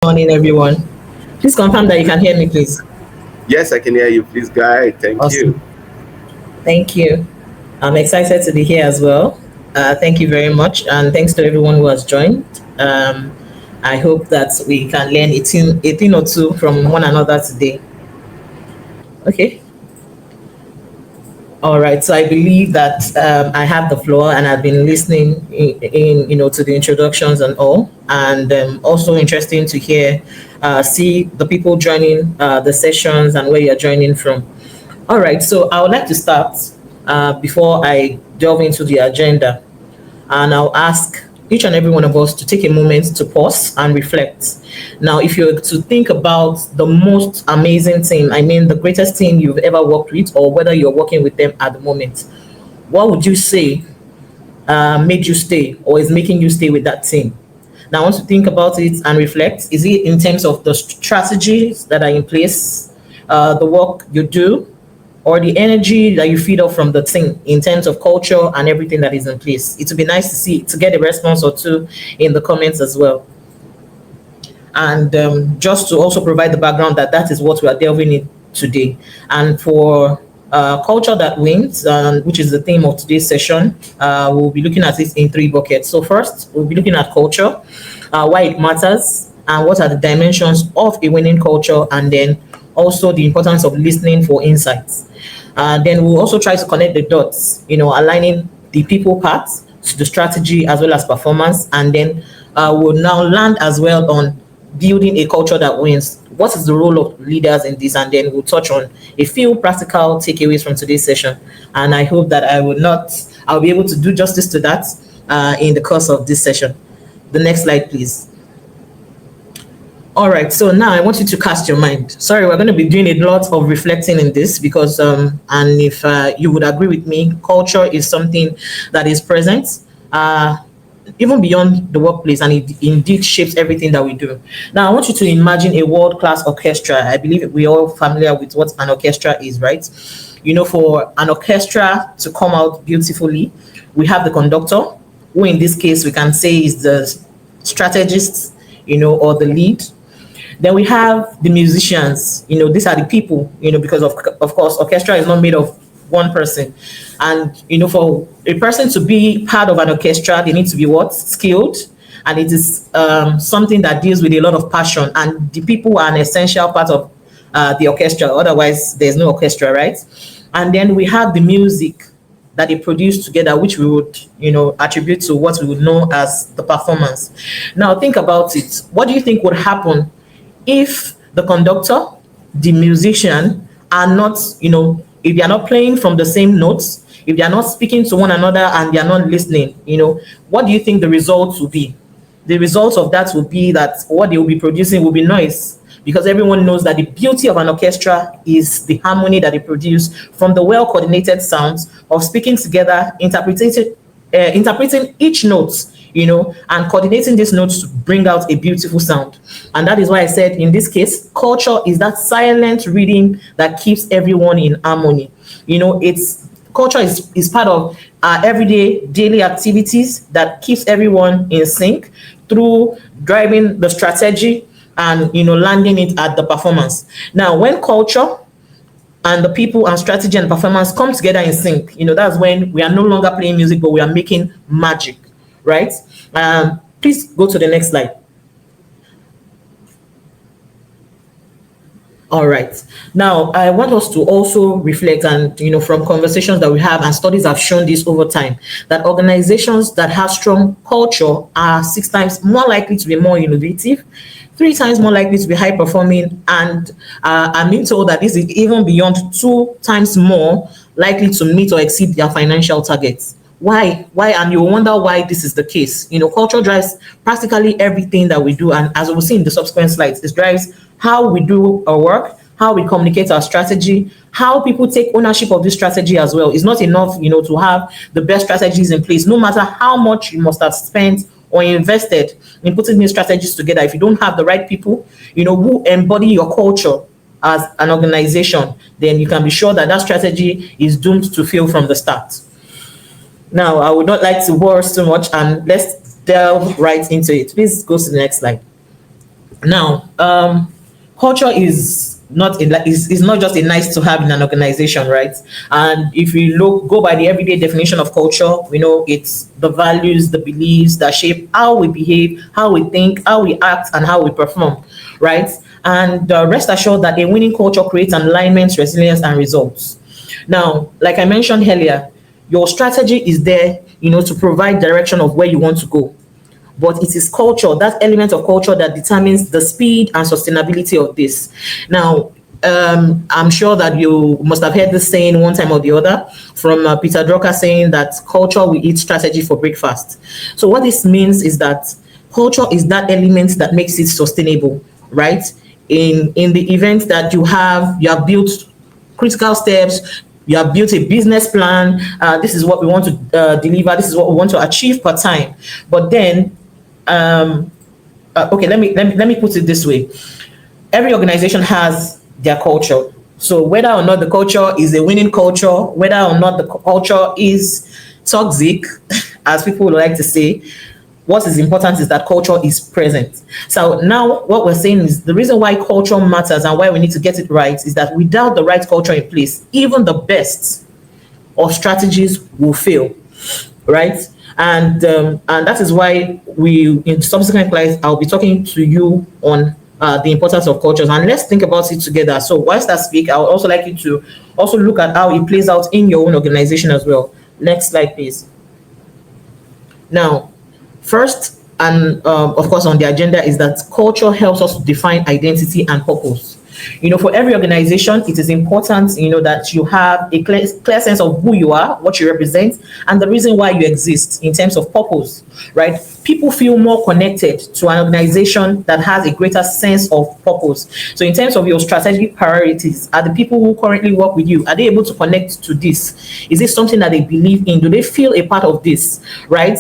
Morning, everyone. Please confirm that you can hear me, please. Yes, I can hear you. Please go ahead. Thank you. Awesome. Thank you. I'm excited to be here as well. Thank you very much. And thanks to everyone who has joined. Um, I hope that we can learn a thing or two from one another today. Okay. All right. So I believe that I have the floor, and I've been listening to the introductions and all, and also interesting to hear, see the people joining the sessions and where you're joining from. All right. So I would like to start before I delve into the agenda, and I'll ask each and every one of us to take a moment to pause and reflect. Now, if you're to think about the most amazing team, I mean the greatest team you've ever worked with, or whether you're working with them at the moment, what would you say made you stay or is making you stay with that team? Now, I want to think about it and reflect. Is it in terms of the strategies that are in place, the work you do, or the energy that you feed off from the team in terms of culture and everything that is in place? It would be nice to get a response or two in the comments as well. And just to also provide the background that is what we are delving in today. And for culture that wins, which is the theme of today's session, we'll be looking at it in three buckets. So first, we'll be looking at culture, why it matters, and what are the dimensions of a winning culture, and then also the importance of listening for insights. Then we'll also try to connect the dots, aligning the people part to the strategy as well as performance. And then we'll now land as well on building a culture that wins. What is the role of leaders in this? And then we'll touch on a few practical takeaways from today's session. And I hope that I'll be able to do justice to that in the course of this session. The next slide, please. All right, so now I want you to cast your mind. Sorry, we're going to be doing a lot of reflecting in this because, and if you would agree with me, culture is something that is present even beyond the workplace, and it indeed shapes everything that we do. Now, I want you to imagine a world-class orchestra. I believe we're all familiar with what an orchestra is, right? For an orchestra to come out beautifully, we have the conductor, who in this case we can say is the strategist, or the lead. Then we have the musicians, these are the people, because of course, orchestra is not made of one person. And, for a person to be part of an orchestra, they need to be what? Skilled. And it is something that deals with a lot of passion. And the people are an essential part of the orchestra. Otherwise, there's no orchestra, right? And then we have the music that they produce together, which we would, attribute to what we would know as the performance. Now, think about it. What do you think would happen if the conductor, the musician are not, if they are not playing from the same notes, if they are not speaking to one another and they are not listening, what do you think the results will be? The results of that will be that what they will be producing will be noise, because everyone knows that the beauty of an orchestra is the harmony that they produce from the well-coordinated sounds of speaking together, interpreting each note, and coordinating these notes to bring out a beautiful sound. And that is why I said, in this case, culture is that silent reading that keeps everyone in harmony. Culture is part of our everyday daily activities that keeps everyone in sync through driving the strategy and landing it at the performance. Now, when culture and the people and strategy and performance come together in sync, that's when we are no longer playing music, but we are making magic, right? Please go to the next slide. All right. Now, I want us to also reflect, and from conversations that we have, and studies have shown this over time, that organizations that have strong culture are 6 times more likely to be more innovative, 3 times more likely to be high performing, and I'm being told that this is even beyond 2 times more likely to meet or exceed their financial targets. Why? And you wonder why this is the case. Culture drives practically everything that we do, and as we'll see in the subsequent slides, it drives how we do our work, how we communicate our strategy, how people take ownership of this strategy as well. It's not enough, to have the best strategies in place, no matter how much you must have spent or invested in putting these strategies together. If you don't have the right people, who embody your culture as an organization, then you can be sure that that strategy is doomed to fail from the start. Now, I would not like to bore us too much, and let's delve right into it. Please go to the next slide. Now, culture is not just a nice to have in an organization, right? And if we go by the everyday definition of culture, we know it's the values, the beliefs that shape how we behave, how we think, how we act, and how we perform, right? And rest assured that a winning culture creates alignment, resilience, and results. Now, like I mentioned earlier, your strategy is there, to provide direction of where you want to go, but it is culture, that element of culture, that determines the speed and sustainability of this. Now, I'm sure that you must have heard this saying one time or the other from Peter Drucker, saying that culture will eat strategy for breakfast. So what this means is that culture is that element that makes it sustainable, right? In the event that you have built critical steps, you have built a business plan. This is what we want to deliver. This is what we want to achieve per time. But then, okay, let me put it this way. Every organization has their culture. So whether or not the culture is a winning culture, whether or not the culture is toxic, as people would like to say, what is important is that culture is present. So now what we're saying is the reason why culture matters and why we need to get it right is that without the right culture in place, even the best of strategies will fail, right? And that is why in subsequent slides, I'll be talking to you on the importance of cultures, and let's think about it together. So whilst I speak, I would also like you to also look at how it plays out in your own organization as well. Next slide, please. Now, first, and of course on the agenda, is that culture helps us to define identity and purpose. For every organization, it is important, that you have a clear sense of who you are, what you represent, and the reason why you exist in terms of purpose, right? People feel more connected to an organization that has a greater sense of purpose. So in terms of your strategic priorities, are the people who currently work with you, are they able to connect to this? Is this something that they believe in? Do they feel a part of this, right?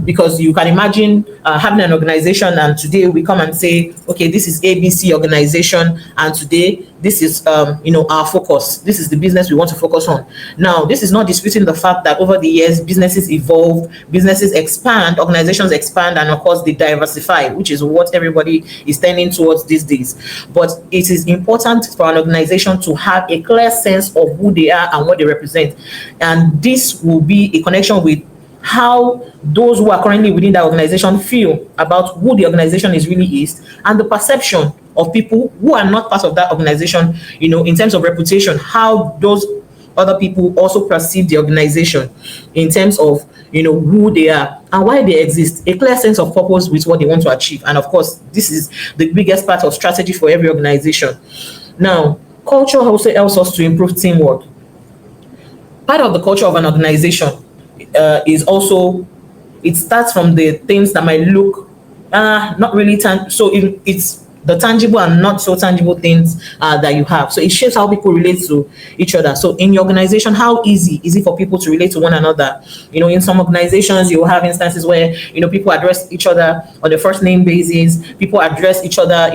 Because you can imagine having an organization, and today we come and say, okay, this is ABC organization, and today this is our focus. This is the business we want to focus on. Now, this is not disputing the fact that over the years businesses evolve, businesses expand, organizations expand, and of course they diversify, which is what everybody is tending towards these days. But it is important for an organization to have a clear sense of who they are and what they represent, and this will be a connection with how those who are currently within that organization feel about who the organization really is, and the perception of people who are not part of that organization, in terms of reputation, how those other people also perceive the organization in terms of, who they are and why they exist, a clear sense of purpose with what they want to achieve. And of course, this is the biggest part of strategy for every organization. Now, culture also helps us to improve teamwork. Part of the culture of an organization is also, it starts from the things that might look not really so it's the tangible and not so tangible things that you have. So it shapes how people relate to each other. So in your organization, how easy is it for people to relate to one another? In some organizations, you will have instances where people address each other on a first name basis. People address each other.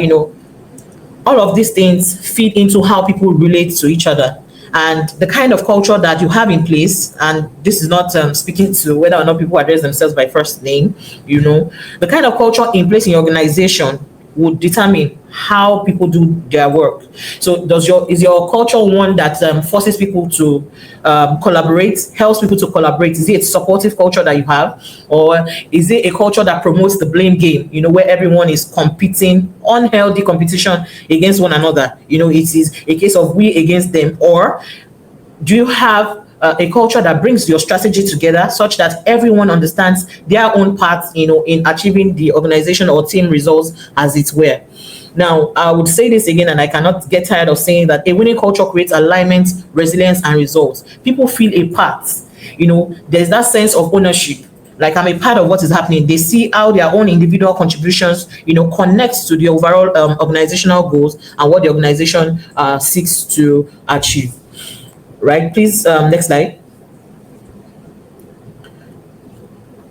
All of these things feed into how people relate to each other. And the kind of culture that you have in place, and this is not speaking to whether or not people address themselves by first name, the kind of culture in place in your organization would determine how people do their work. So is your culture one that forces people to collaborate, helps people to collaborate? Is it a supportive culture that you have? Or is it a culture that promotes the blame game, where everyone is competing, unhealthy competition against one another? It is a case of we against them. Or do you have a culture that brings your strategy together such that everyone understands their own part, in achieving the organization or team results, as it were? Now, I would say this again, and I cannot get tired of saying that a winning culture creates alignment, resilience, and results. People feel a part. There's that sense of ownership. Like, I'm a part of what is happening. They see how their own individual contributions, connects to the overall organizational goals and what the organization seeks to achieve. Right, please, next slide.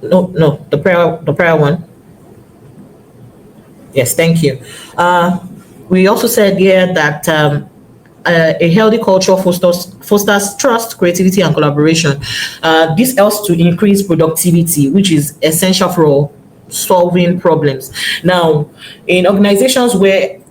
No, the prayer one. Yes, thank you. We also said here that a healthy culture fosters trust, creativity, and collaboration. This helps to increase productivity, which is essential for solving problems. Now, in organizations where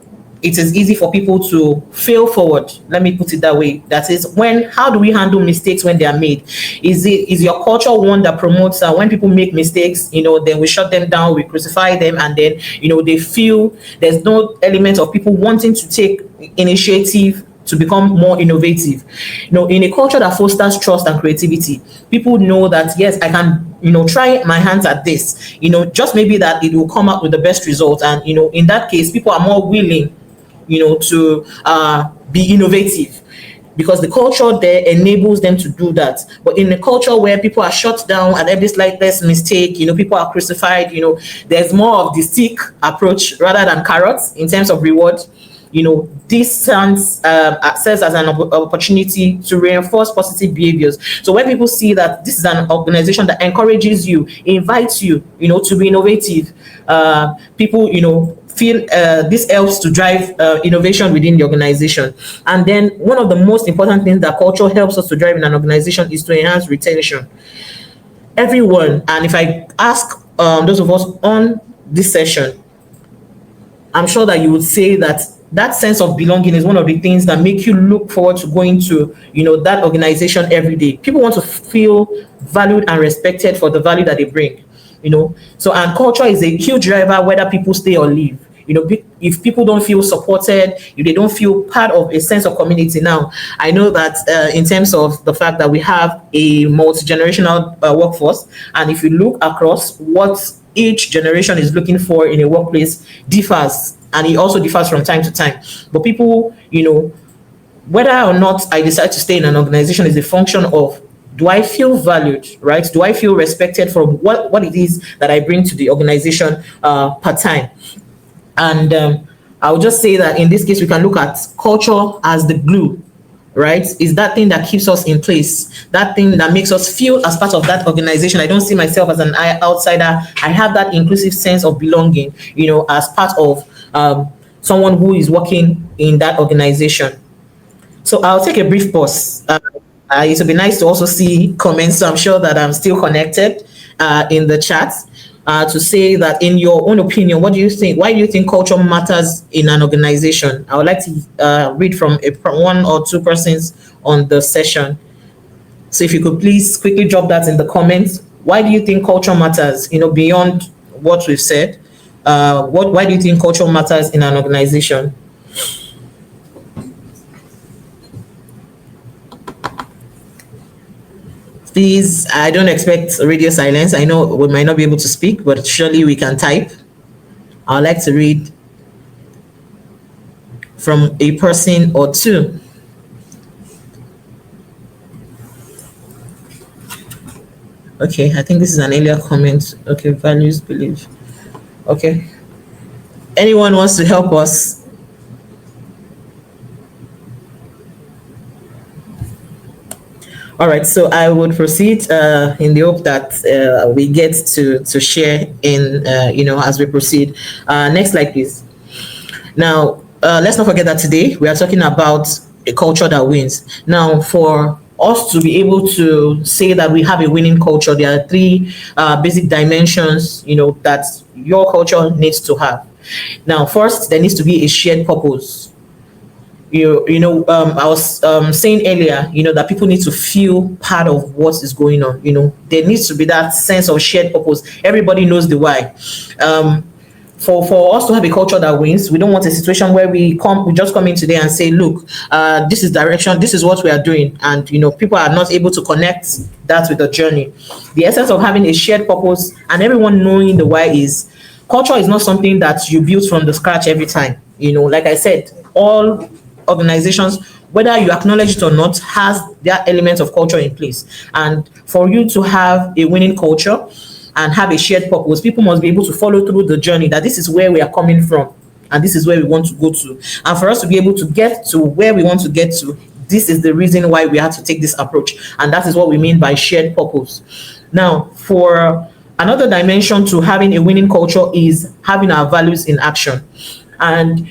it is easy for people to fail forward, let me put it that way, that is, when, how do we handle mistakes when they are made? Is your culture one that promotes when people make mistakes, then we shut them down, we crucify them, and then they feel there's no element of people wanting to take initiative to become more innovative? In a culture that fosters trust and creativity, people know that yes, I can try my hands at this, just maybe that it will come out with the best result. And in that case, people are more willing to be innovative, because the culture there enables them to do that. But in a culture where people are shut down at every slightest mistake, people are crucified, there's more of the stick approach rather than carrots in terms of reward. This serves as an opportunity to reinforce positive behaviors. So when people see that this is an organization that encourages you, invites you, to be innovative, people, feel this helps to drive innovation within the organization. And then one of the most important things that culture helps us to drive in an organization is to enhance retention. Everyone, and if I ask those of us on this session, I'm sure that you would say that that sense of belonging is one of the things that make you look forward to going to that organization every day. People want to feel valued and respected for the value that they bring. So, and culture is a huge driver whether people stay or leave. If people don't feel supported, if they don't feel part of a sense of community. Now, I know that in terms of the fact that we have a multi-generational workforce, and if you look across, what each generation is looking for in a workplace differs, and it also differs from time to time. But people, whether or not I decide to stay in an organization is a function of, do I feel valued, right? Do I feel respected for what it is that I bring to the organization part time? And I'll just say that in this case, we can look at culture as the glue, right? Is that thing that keeps us in place, that thing that makes us feel as part of that organization. I don't see myself as an outsider. I have that inclusive sense of belonging, as part of someone who is working in that organization. So I'll take a brief pause. It would be nice to also see comments, so I'm sure that I'm still connected in the chat, to say that in your own opinion, what do you think? Why do you think culture matters in an organization? I would like to read from one or two persons on the session. So if you could please quickly drop that in the comments. Why do you think culture matters, beyond what we've said? Why do you think culture matters in an organization? Please, I don't expect radio silence. I know we might not be able to speak, but surely we can type. I'd like to read from a person or two. Okay, I think this is an earlier comment. Okay, values, belief. Okay. Anyone wants to help us? All right, so I would proceed in the hope that we get to share in, as we proceed. Next slide, please. Now, let's not forget that today we are talking about a culture that wins. Now, for us to be able to say that we have a winning culture, there are three basic dimensions, that your culture needs to have. Now, first, there needs to be a shared purpose. I was saying earlier, that people need to feel part of what is going on. There needs to be that sense of shared purpose. Everybody knows the why. For us to have a culture that wins, we don't want a situation where we just come in today and say, look, this is direction, this is what we are doing, and people are not able to connect that with the journey. The essence of having a shared purpose and everyone knowing the why is, culture is not something that you build from the scratch every time. Like I said, all organizations, whether you acknowledge it or not, has their elements of culture in place. And for you to have a winning culture and have a shared purpose, people must be able to follow through the journey, that this is where we are coming from and this is where we want to go to. And for us to be able to get to where we want to get to, this is the reason why we have to take this approach. And that is what we mean by shared purpose. Now, for another dimension to having a winning culture is having our values in action. And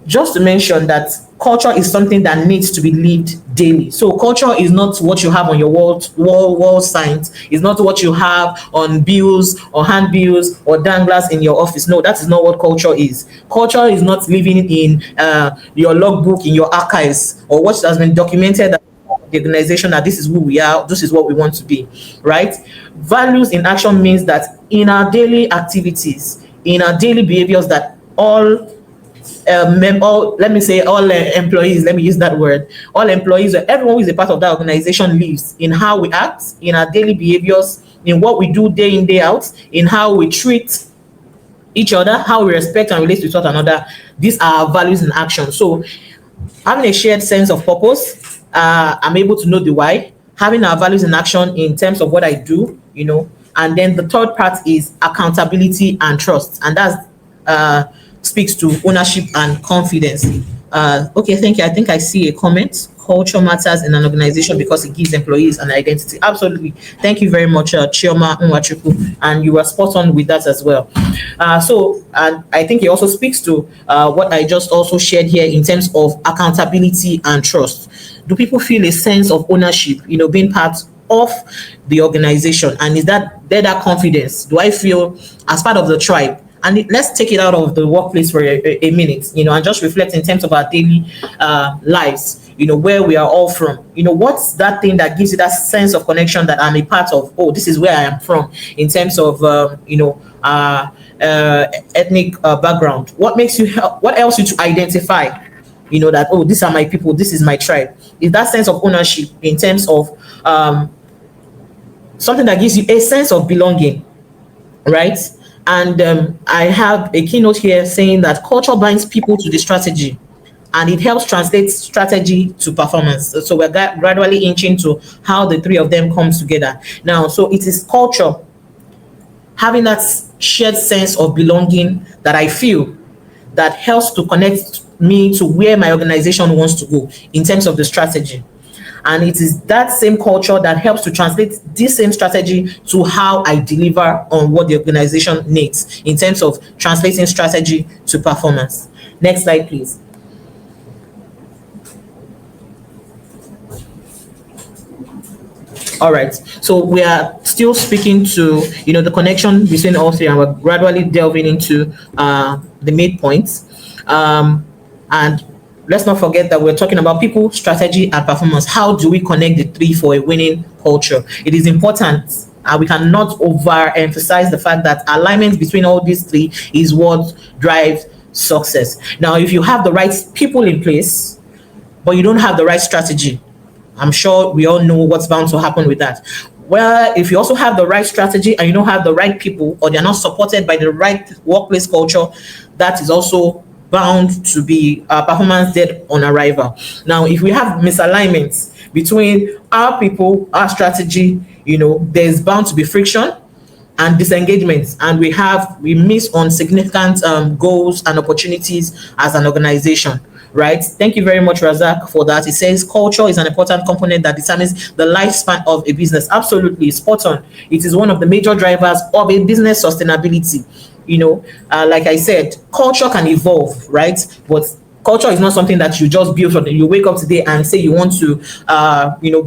just to mention that culture is something that needs to be lived daily. So culture is not what you have on your wall signs. It's not what you have on bills or handbills or danglers in your office. No, that is not what culture is. Culture is not living in your logbook, in your archives, or what has been documented that the organization, that this is who we are, this is what we want to be, right? Values in action means that in our daily activities, in our daily behaviors, that all let me say all employees, let me use that word, all employees, everyone who is a part of that organization lives in how we act, in our daily behaviors, in what we do day in, day out, in how we treat each other, how we respect and relate to one another. These are our values in action. So having a shared sense of purpose, I'm able to know the why, having our values in action in terms of what I do, and then the third part is accountability and trust, and that's speaks to ownership and confidence. Okay, thank you. I think I see a comment. Culture matters in an organization because it gives employees an identity. Absolutely. Thank you very much, Chioma Nwachukwu, and you were spot on with that as well. And I think it also speaks to what I just also shared here in terms of accountability and trust. Do people feel a sense of ownership, being part of the organization? And is that confidence? Do I feel as part of the tribe? And let's take it out of the workplace for a minute, and just reflect in terms of our daily lives, where we are all from. What's that thing that gives you that sense of connection that I'm a part of? Oh, this is where I am from in terms of, ethnic background. What helps you to identify, that, oh, these are my people, this is my tribe? Is that sense of ownership in terms of something that gives you a sense of belonging, right? And I have a keynote here saying that culture binds people to the strategy, and it helps translate strategy to performance. So we're gradually inching to how the three of them comes together now. So it is culture, having that shared sense of belonging that I feel, that helps to connect me to where my organization wants to go in terms of the strategy. And it is that same culture that helps to translate this same strategy to how I deliver on what the organization needs in terms of translating strategy to performance. Next slide, please. All right, so we are still speaking to the connection between all three, and we're gradually delving into the main points. And let's not forget that we're talking about people, strategy, and performance. How do we connect the three for a winning culture? It is important. We cannot overemphasize the fact that alignment between all these three is what drives success. Now, if you have the right people in place, but you don't have the right strategy, I'm sure we all know what's bound to happen with that. Well, if you also have the right strategy and you don't have the right people, or they're not supported by the right workplace culture, that is also bound to be performance dead on arrival. Now, if we have misalignments between our people, our strategy, there's bound to be friction and disengagement, and we miss on significant goals and opportunities as an organization. Right. Thank you very much, Razak, for that. It says culture is an important component that determines the lifespan of a business. Absolutely spot on. It is one of the major drivers of a business sustainability. Like I said, culture can evolve, right? But culture is not something that you just build from. You wake up today and say you want to,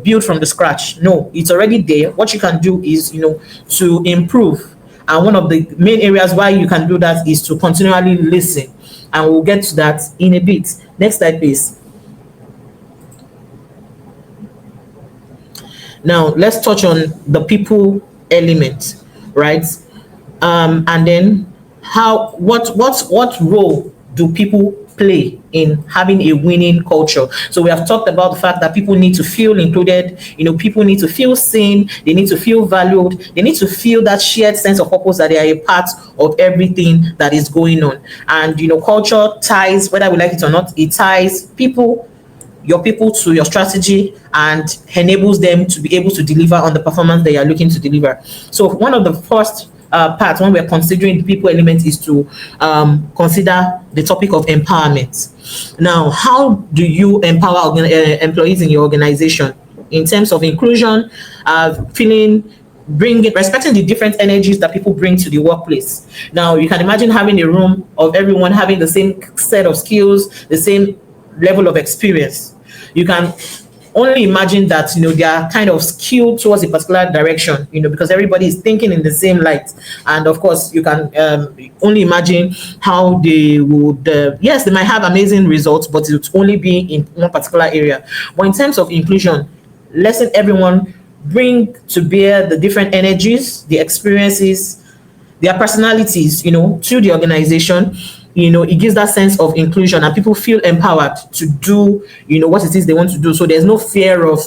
build from the scratch. No, it's already there. What you can do is, to improve. And one of the main areas why you can do that is to continually listen. And we'll get to that in a bit. Next slide, please. Now, let's touch on the people element, right? And then what role do people play in having a winning culture? So we have talked about the fact that people need to feel included, people need to feel seen, they need to feel valued, they need to feel that shared sense of purpose that they are a part of everything that is going on. And culture ties, whether we like it or not, it ties your people to your strategy and enables them to be able to deliver on the performance they are looking to deliver. So one of the first part when we're considering the people element is to consider the topic of empowerment. Now, how do you empower employees in your organization in terms of inclusion, feeling respecting the different energies that people bring to the workplace. Now, you can imagine having a room of everyone having the same set of skills, the same level of experience. You can only imagine that they are kind of skewed towards a particular direction, because everybody is thinking in the same light. And of course, you can only imagine how they would. Yes, they might have amazing results, but it would only be in one particular area. But in terms of inclusion, letting everyone bring to bear the different energies, the experiences, their personalities, to the organization. It gives that sense of inclusion, and people feel empowered to do, what it is they want to do. So there's no fear of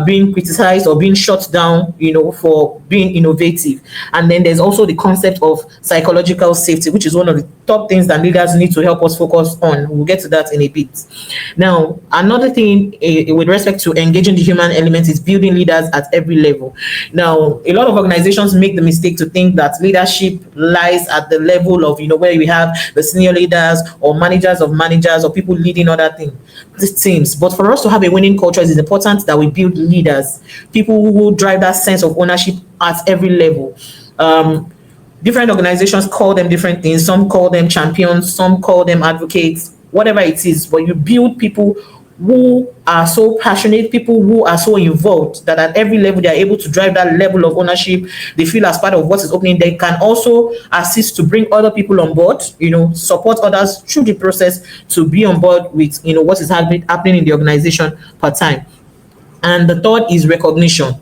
being criticized or being shut down, for being innovative. And then there's also the concept of psychological safety, which is one of the top things that leaders need to help us focus on. We'll get to that in a bit. Now, another thing with respect to engaging the human element is building leaders at every level. Now, a lot of organizations make the mistake to think that leadership lies at the level of, where we have the senior leaders or managers of managers or people leading other teams. But for us to have a winning culture, it is important that we build leaders, people who will drive that sense of ownership at every level. Different organizations call them different things. Some call them champions, some call them advocates, whatever it is. But you build people who are so passionate, people who are so involved that at every level they are able to drive that level of ownership. They feel as part of what is opening. They can also assist to bring other people on board, support others through the process to be on board with, what is happening in the organization per time. And the third is recognition.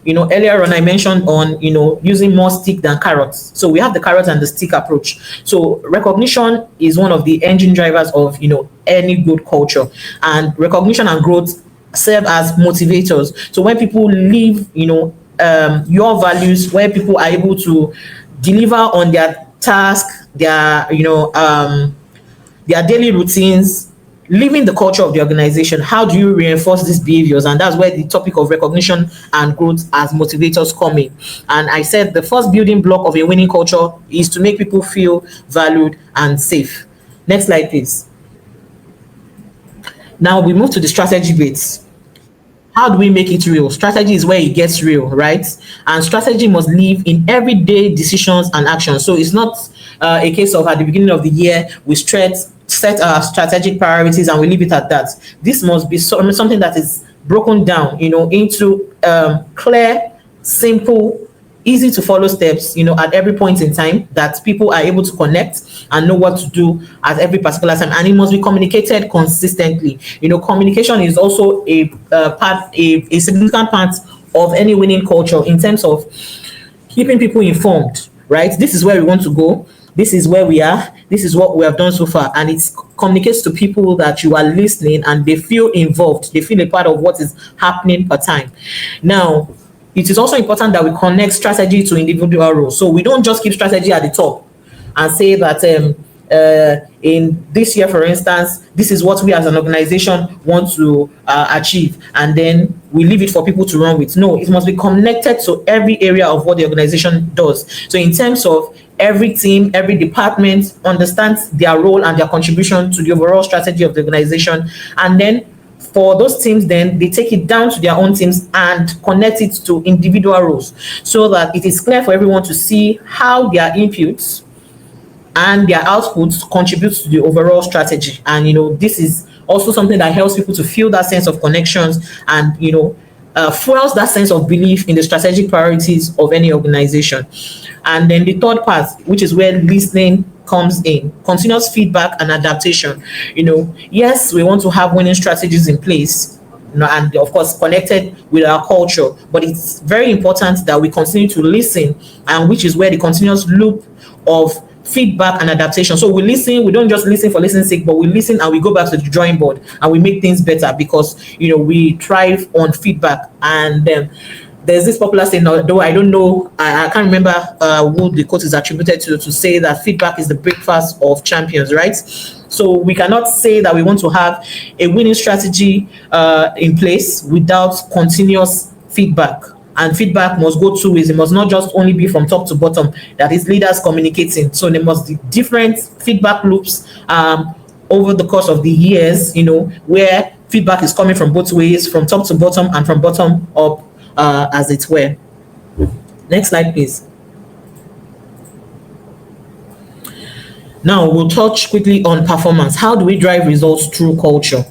Earlier on I mentioned on, using more stick than carrots. So we have the carrot and the stick approach. So recognition is one of the engine drivers of, any good culture. And recognition and growth serve as motivators. So when people live, your values, where people are able to deliver on their task, their daily routines, living the culture of the organization, how do you reinforce these behaviors? And that's where the topic of recognition and growth as motivators come in. And I said the first building block of a winning culture is to make people feel valued and safe. Next slide, please. Now we move to the strategy bits. How do we make it real? Strategy is where it gets real, right? And strategy must live in everyday decisions and actions. So it's not a case of at the beginning of the year, we set our strategic priorities and we leave it at that. This must be something that is broken down, into clear, simple, easy to follow steps, at every point in time that people are able to connect and know what to do at every particular time. And it must be communicated consistently. Communication is also a significant part of any winning culture in terms of keeping people informed, right? This is where we want to go. This is where we are. This is what we have done so far. And it communicates to people that you are listening and they feel involved. They feel a part of what is happening per time. Now, it is also important that we connect strategy to individual roles. So we don't just keep strategy at the top and say that in this year, for instance, this is what we as an organization want to achieve, and then we leave it for people to run with. No, it must be connected to every area of what the organization does. So in terms of every team, every department understands their role and their contribution to the overall strategy of the organization, and then for those teams, then they take it down to their own teams and connect it to individual roles so that it is clear for everyone to see how their inputs and their outputs contribute to the overall strategy. And this is also something that helps people to feel that sense of connections and fuels that sense of belief in the strategic priorities of any organization. And then the third part, which is where listening comes in, continuous feedback and adaptation. Yes, we want to have winning strategies in place, and of course connected with our culture, but it's very important that we continue to listen, and which is where the continuous loop of feedback and adaptation. So we listen, we don't just listen for listening's sake, but we listen and we go back to the drawing board and we make things better because we thrive on feedback. And there's this popular saying, though I don't know, I can't remember who the quote is attributed to say that feedback is the breakfast of champions, right? So we cannot say that we want to have a winning strategy in place without continuous feedback. And feedback must go two ways. It must not just only be from top to bottom, that is leaders communicating. So there must be different feedback loops over the course of the years, where feedback is coming from both ways, from top to bottom and from bottom up, as it were. Next slide, please. Now we'll touch quickly on performance. How do we drive results through culture?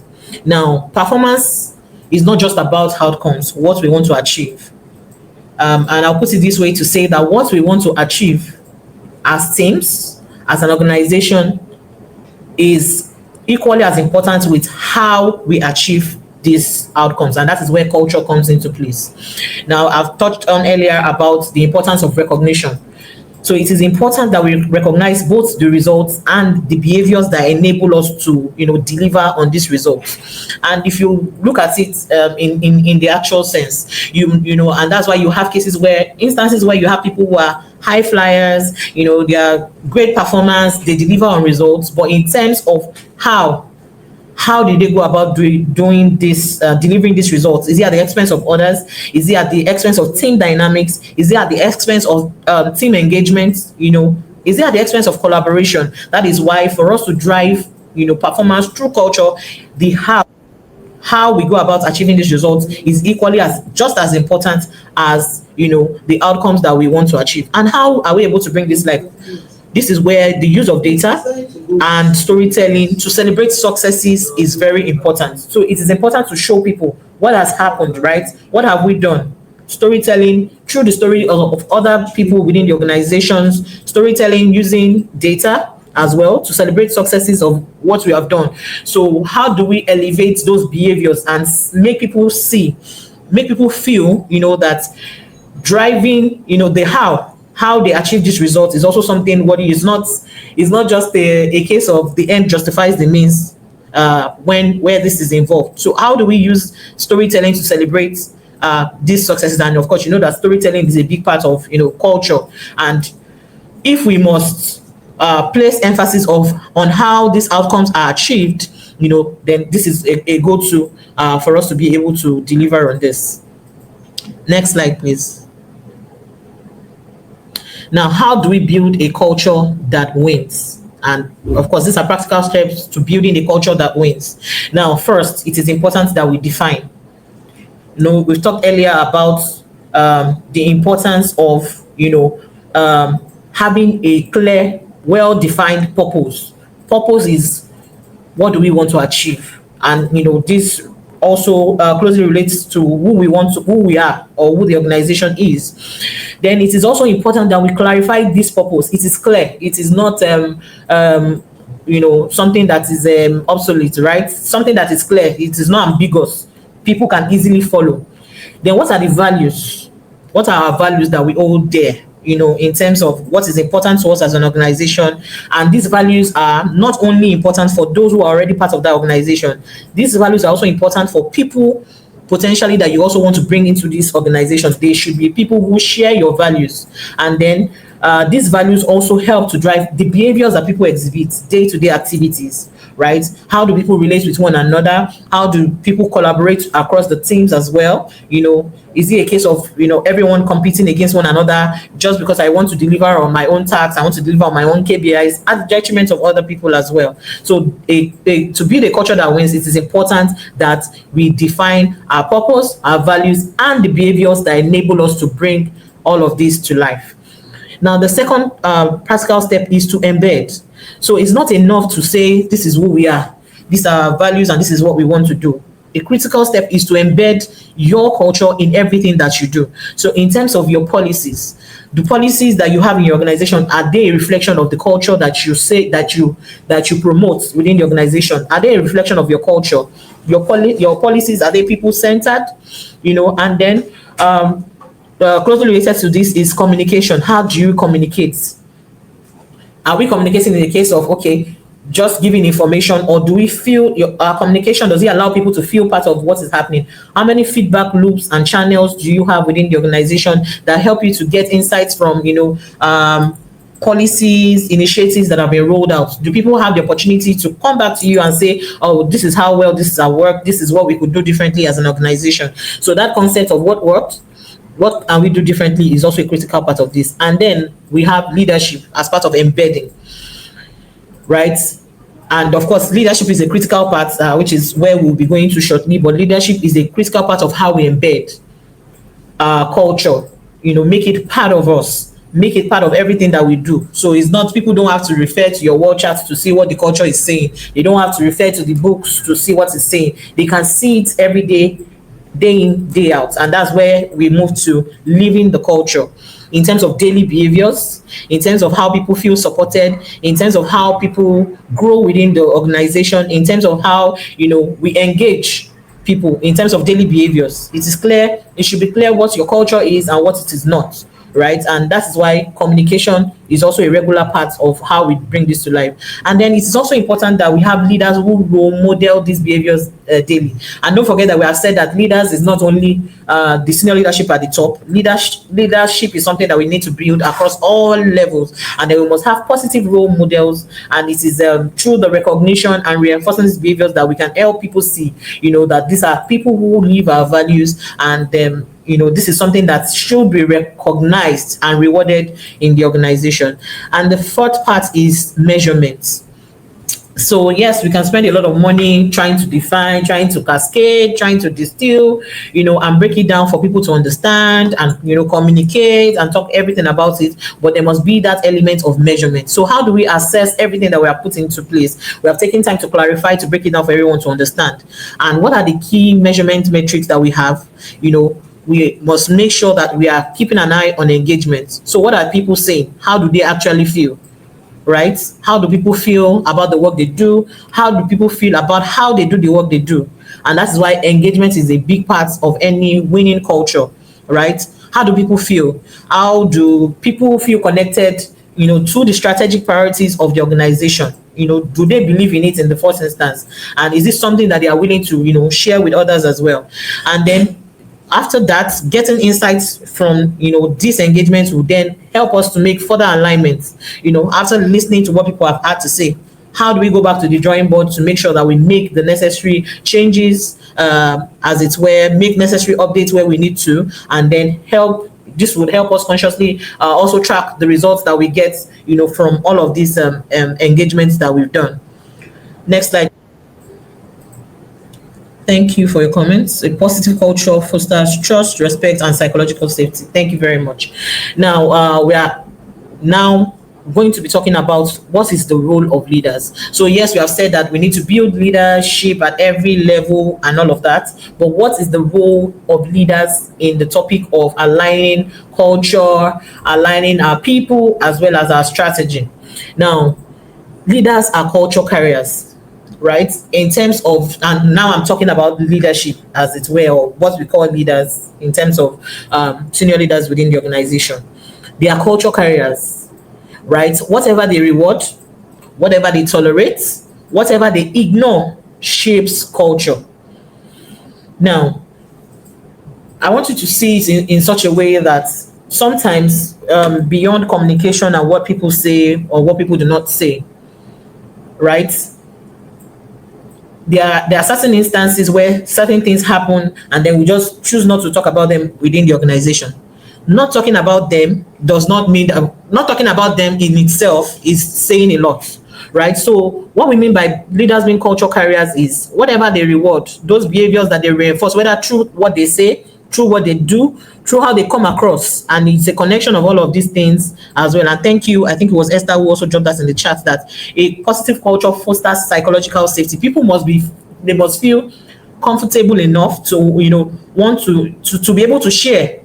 Now, performance is not just about outcomes, what we want to achieve. And I'll put it this way to say that what we want to achieve as teams, as an organization, is equally as important with how we achieve these outcomes, and that is where culture comes into place. Now, I've touched on earlier about the importance of recognition. So it is important that we recognize both the results and the behaviors that enable us to, deliver on these results. And if you look at it in the actual sense, and that's why you have instances where you have people who are high flyers, they are great performers, they deliver on results, but in terms of how did they go about doing this, delivering these results? Is it at the expense of others? Is it at the expense of team dynamics? Is it at the expense of team engagement? Is it at the expense of collaboration? That is why for us to drive, performance through culture, the how we go about achieving these results is equally just as important as, the outcomes that we want to achieve. And how are we able to bring this life? This is where the use of data and storytelling to celebrate successes is very important. So it is important to show people what has happened, right? What have we done? Storytelling through the story of other people within the organizations, storytelling using data as well to celebrate successes of what we have done. So how do we elevate those behaviors and make people feel, that driving, the how they achieve this result is also something what is not just a case of the end justifies the means where this is involved. So how do we use storytelling to celebrate these successes? And of course, that storytelling is a big part of culture. And if we must place emphasis on how these outcomes are achieved, then this is a go-to for us to be able to deliver on this. Next slide, please. Now, how do we build a culture that wins? And of course, these are practical steps to building a culture that wins. Now, first, it is important that we define. We've talked earlier about the importance of, having a clear, well-defined purpose. Purpose is what do we want to achieve? And, this also closely relates to who we are, or who the organization is. Then it is also important that we clarify this purpose. It is clear. It is not something that is obsolete, right? Something that is clear. It is not ambiguous. People can easily follow. Then what are the values? What are our values that we hold dear? In terms of what is important to us as an organization. And these values are not only important for those who are already part of that organization. These values are also important for people potentially that you also want to bring into these organizations. They should be people who share your values. And then these values also help to drive the behaviors that people exhibit, day-to-day activities, right? How do people relate with one another? How do people collaborate across the teams as well? Is it a case of, everyone competing against one another just because I want to deliver on my own tasks, I want to deliver on my own KPIs at the detriment of other people as well? So to build a culture that wins, it is important that we define our purpose, our values, and the behaviors that enable us to bring all of this to life. Now, the second practical step is to embed. So it's not enough to say, this is who we are, these are our values, and this is what we want to do. A critical step is to embed your culture in everything that you do. So in terms of your policies, the policies that you have in your organization, are they a reflection of the culture that you say that you promote within the organization? Are they a reflection of your culture? Your policies, are they people-centered? And then closely related to this is communication. How do you communicate? Are we communicating in the case of, just giving information, or do we feel our communication, does it allow people to feel part of what is happening? How many feedback loops and channels do you have within the organization that help you to get insights from, policies, initiatives that have been rolled out? Do people have the opportunity to come back to you and say, oh, this is how well this is our work, this is what we could do differently as an organization? So that concept of what worked, what can we do differently, is also a critical part of this. And then we have leadership as part of embedding, right? And of course, leadership is a critical part, which is where we'll be going to shortly. But leadership is a critical part of how we embed culture. make it part of us, make it part of everything that we do. So it's not, people don't have to refer to your wall chart to see what the culture is saying. They don't have to refer to the books to see what it's saying. They can see it every day in, day out. And that's where we move to living the culture in terms of daily behaviors, in terms of how people feel supported, in terms of how people grow within the organization, in terms of how, we engage people in terms of daily behaviors. It is clear, it should be clear what your culture is and what it is not, right? And that is why communication is also a regular part of how we bring this to life. And then it is also important that we have leaders who role model these behaviors daily. And don't forget that we have said that leaders is not only the senior leadership at the top. Leadership is something that we need to build across all levels, and then we must have positive role models. And it is through the recognition and reinforcing these behaviors that we can help people see, that these are people who live our values, and this is something that should be recognized and rewarded in the organization. And the fourth part is measurements. So yes, we can spend a lot of money trying to define, trying to cascade, trying to distill, and break it down for people to understand and, communicate and talk everything about it. But there must be that element of measurement. So how do we assess everything that we are putting into place? We have taken time to clarify, to break it down for everyone to understand. And what are the key measurement metrics that we have? We must make sure that we are keeping an eye on engagement. So what are people saying? How do they actually feel? Right? How do people feel about the work they do? How do people feel about how they do the work they do? And that's why engagement is a big part of any winning culture, right? How do people feel? How do people feel connected, to the strategic priorities of the organization? Do they believe in it in the first instance? And is this something that they are willing to, share with others as well? And then after that, getting insights from these engagements will then help us to make further alignments. After listening to what people have had to say, how do we go back to the drawing board to make sure that we make the necessary changes, as it were, make necessary updates where we need to, and then this would help us consciously also track the results that we get from all of these engagements that we've done. Next slide. Thank you for your comments. A positive culture fosters trust, respect, and psychological safety. Thank you very much. Now, we are now going to be talking about what is the role of leaders. So yes, we have said that we need to build leadership at every level and all of that. But what is the role of leaders in the topic of aligning culture, aligning our people, as well as our strategy? Now, leaders are culture carriers, right? In terms of, and now I'm talking about leadership as it were, or what we call leaders in terms of senior leaders within the organization. They are culture carriers, right? Whatever they reward, whatever they tolerate, whatever they ignore shapes culture. Now, I want you to see it in such a way that sometimes beyond communication and what people say or what people do not say, right? There are certain instances where certain things happen and then we just choose not to talk about them within the organization. Not talking about them does not mean that, not talking about them in itself is saying a lot, right? So what we mean by leaders being culture carriers is whatever they reward, those behaviors that they reinforce, whether through what they say, through what they do, through how they come across, and it's a connection of all of these things as well. And thank you, I think it was Esther who also dropped that in the chat, that a positive culture fosters psychological safety. People must feel comfortable enough to want to be able to share,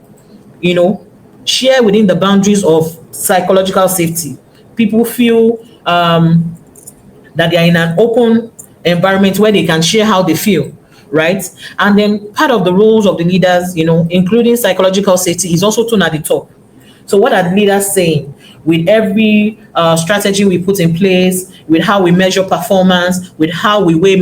share within the boundaries of psychological safety. People feel that they are in an open environment where they can share how they feel, right? And then part of the roles of the leaders, including psychological safety, is also tone at the top. So what are the leaders saying? With every strategy we put in place, with how we measure performance, with how we weigh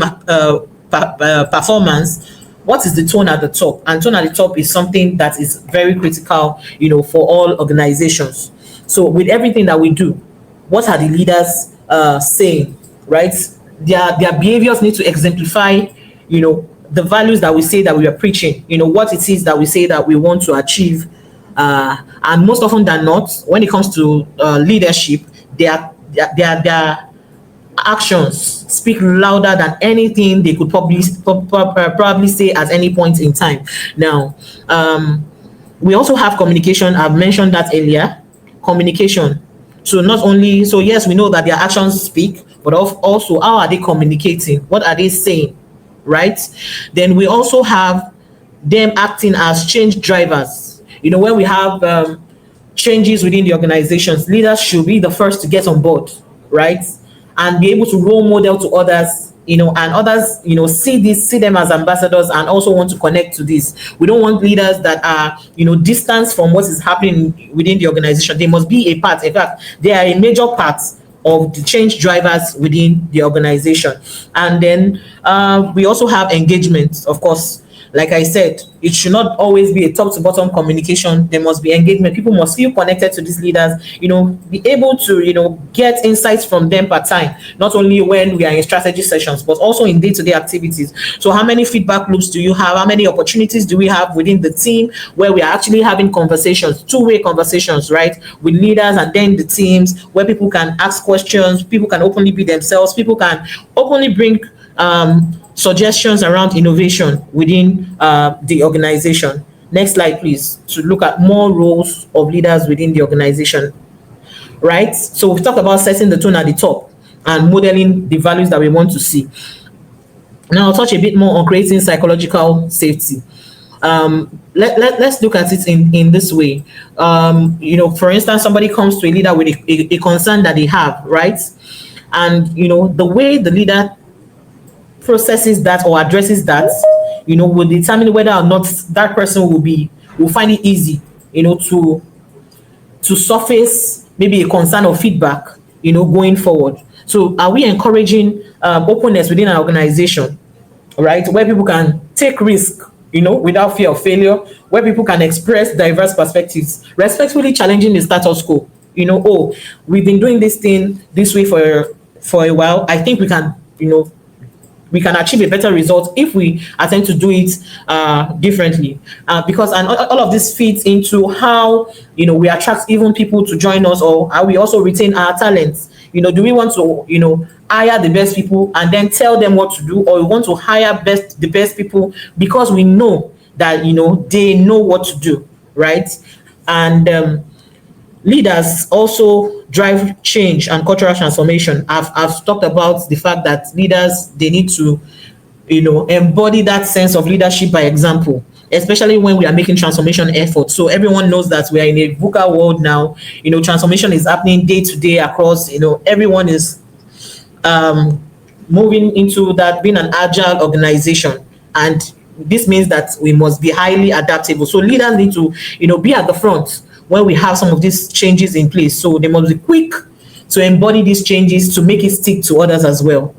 performance, what is the tone at the top? And tone at the top is something that is very critical, for all organizations. So with everything that we do, what are the leaders saying, right? Their behaviors need to exemplify, the values that we say that we are preaching, what it is that we say that we want to achieve. And most often than not, when it comes to leadership, their actions speak louder than anything they could probably say at any point in time. Now, We also have communication. I've mentioned that earlier. Communication. So not only, so yes, we know that their actions speak, but also how are they communicating? What are they saying? Right? Then we also have them acting as change drivers. When we have changes within the organizations, leaders should be the first to get on board, right? And be able to role model to others, and others, see them as ambassadors and also want to connect to this. We don't want leaders that are, distant from what is happening within the organization. They must be a part. In fact, they are a major part of the change drivers within the organization. And then we also have engagement, of course. Like I said, it should not always be a top to bottom communication. There must be engagement. People must feel connected to these leaders, be able to, get insights from them per time, not only when we are in strategy sessions, but also in day-to-day activities. So how many feedback loops do you have? How many opportunities do we have within the team where we are actually having conversations, two-way conversations, right, with leaders and then the teams, where people can ask questions, people can openly be themselves, people can openly bring suggestions around innovation within the organization. Next slide, please, to look at more roles of leaders within the organization, right? So we've talked about setting the tone at the top and modeling the values that we want to see. Now I'll touch a bit more on creating psychological safety. Let's look at it in this way. For instance, somebody comes to a leader with a concern that they have, right? And, the way the leader processes that or addresses that, will determine whether or not that person will find it easy, to surface maybe a concern or feedback, going forward. So are we encouraging openness within an organization, right? Where people can take risk, without fear of failure, where people can express diverse perspectives, respectfully challenging the status quo. Oh, we've been doing this thing this way for a while. I think we can, we can achieve a better result if we attempt to do it differently. Because all of this feeds into how, we attract even people to join us, or how we also retain our talents. Do we want to, hire the best people and then tell them what to do, or we want to hire the best people because we know that, they know what to do, right? And leaders also drive change and cultural transformation. I've talked about the fact that leaders, they need to, embody that sense of leadership by example, especially when we are making transformation efforts. So everyone knows that we are in a VUCA world now. Transformation is happening day to day across, everyone is moving into that, being an agile organization. And this means that we must be highly adaptable. So leaders need to, be at the front when we have some of these changes in place. So they must be quick to embody these changes, to make it stick to others as well.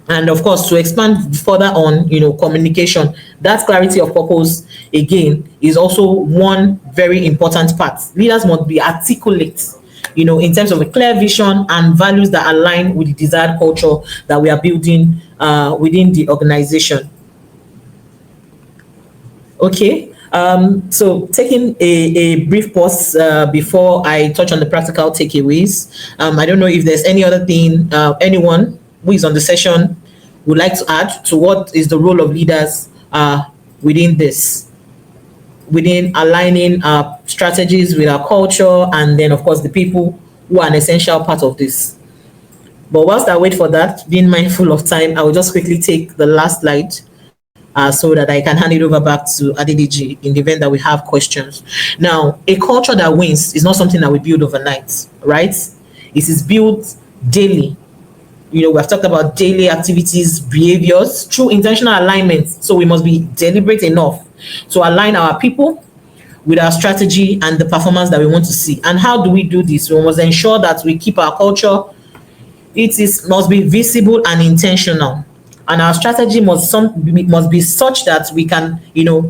And of course, to expand further on, communication, that clarity of purpose, again, is also one very important part. Leaders must be articulate, in terms of a clear vision and values that align with the desired culture that we are building within the organization. Okay. So taking a brief pause before I touch on the practical takeaways. I don't know if there's any other thing anyone who is on the session would like to add to what is the role of leaders within this, within aligning our strategies with our culture, and then of course the people who are an essential part of this. But whilst I wait for that, being mindful of time, I will just quickly take the last slide so that I can hand it over back to Adeliji in the event that we have questions. Now, a culture that wins is not something that we build overnight, right? It is built daily. We have talked about daily activities, behaviors, through intentional alignment. So we must be deliberate enough to align our people with our strategy and the performance that we want to see. And how do we do this? We must ensure that we keep our culture. Must be visible and intentional. And our strategy must be such that we can,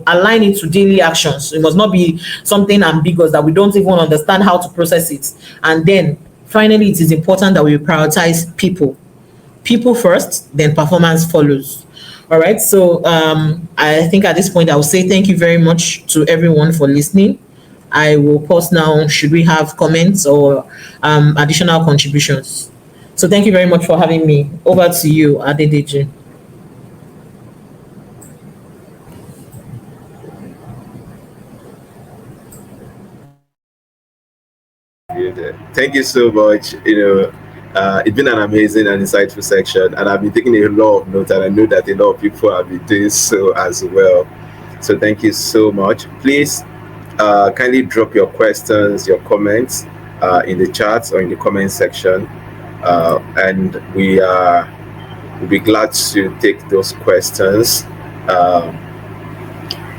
align it to daily actions. It must not be something ambiguous that we don't even understand how to process it. And then finally, it is important that we prioritize people. People first, then performance follows. All right. So I think at this point, I will say thank you very much to everyone for listening. I will pause now. Should we have comments or additional contributions? So thank you very much for having me. Over to you, Adedeji. Thank you so much. It's been an amazing and insightful section, and I've been taking a lot of notes, and I know that a lot of people have been doing so as well. So thank you so much. Please kindly drop your questions, your comments in the chat or in the comment section, and we'll be glad to take those questions.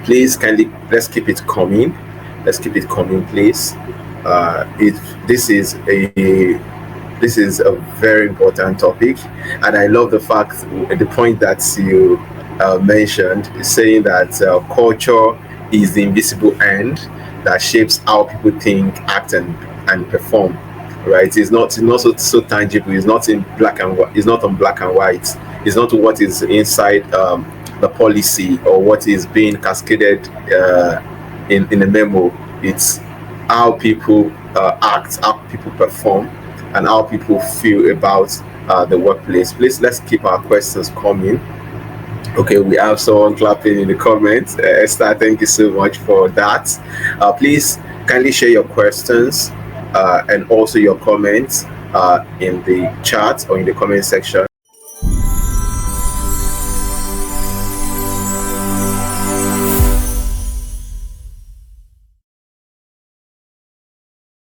Please kindly let's keep it coming. Let's keep it coming, please. If this is a very important topic, and I love the point that you mentioned, saying that culture is the invisible hand that shapes how people think, act, and perform. Right? It's not so tangible. It's not in black and white. It's not on black and white. It's not what is inside the policy or what is being cascaded in a memo. It's how people act, how people perform, and how people feel about the workplace. Please, let's keep our questions coming. Okay, we have someone clapping in the comments. Esther, thank you so much for that. Please kindly share your questions and also your comments in the chat or in the comment section.